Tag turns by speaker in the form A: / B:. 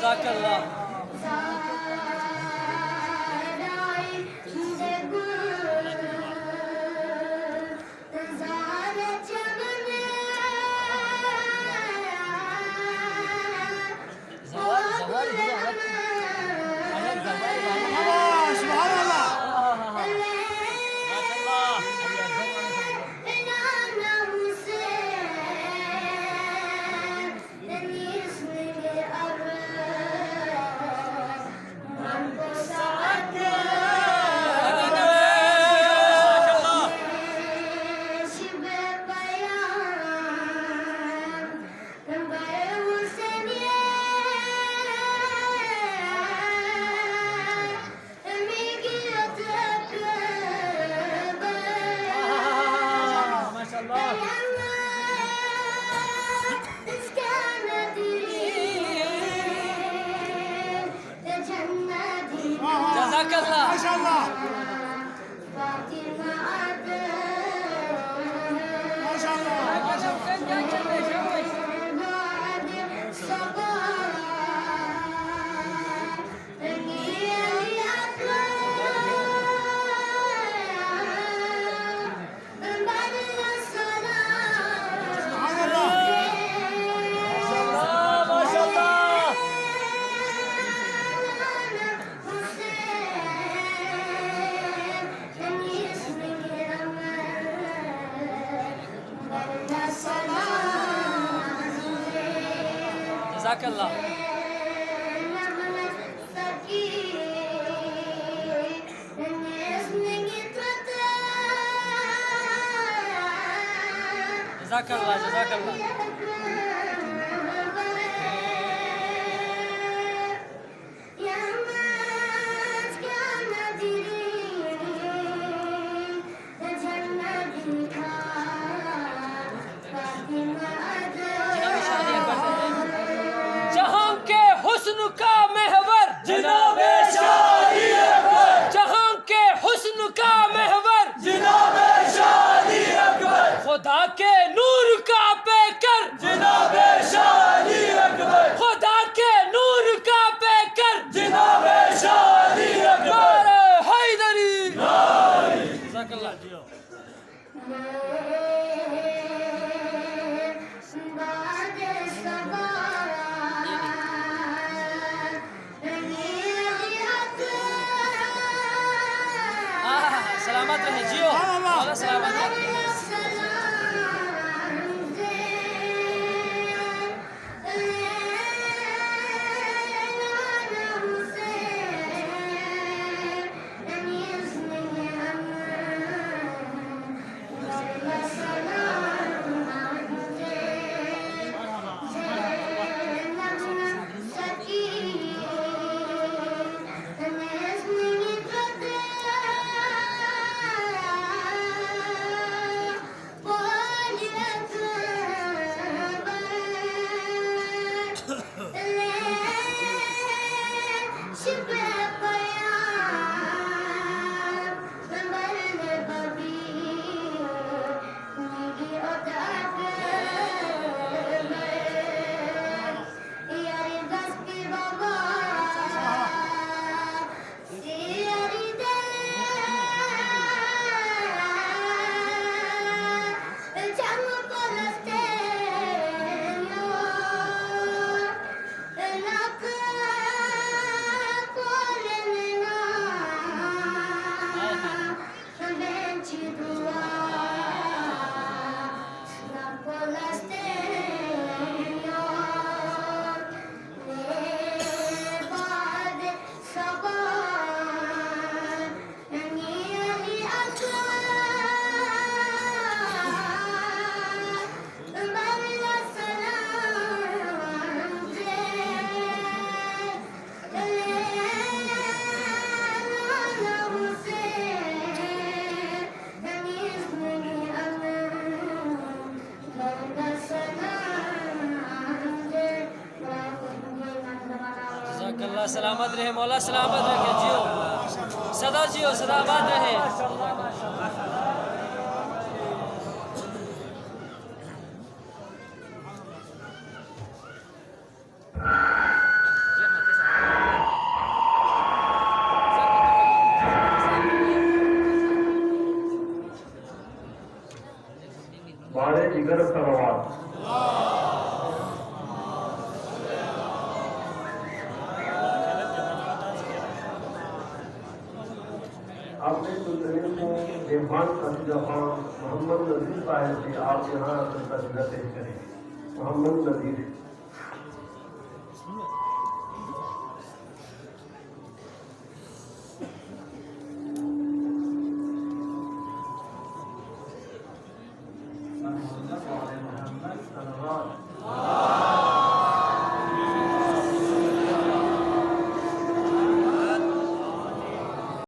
A: جزاك الله.
B: سبحان الله.
A: ما شاء الله. جزاك الله.
B: ما شاء الله. ما شاء الله.
A: جزاك الله. جزاك الله. جزاك الله. जहां के हुस्न का महवर
C: जनाबे शादी अकबर,
A: जहां के हुस्न का महवर
C: जनाबे शादी अकबर,
A: खुदा के नूर का पैकर
C: जनाबे शादी अकबर,
A: खुदा के नूर का पैकर
C: जनाबे शादी अकबर।
A: नारे हैदरी। जज़ाक अल्लाह। सलामत रहे जियो। Allah selamat रखे। मौला सलामत रहे, मौला सलामत रखे, जियो सदा जियो, सदा आबाद रहे।
D: बारे जिगर सलवात आपने सुल्तान को मेहमान कसीदा खान मोहम्मद नजीर साहब से आप यहाँ आकर कसीदा पेश करें। मोहम्मद नजीर मोहम्मद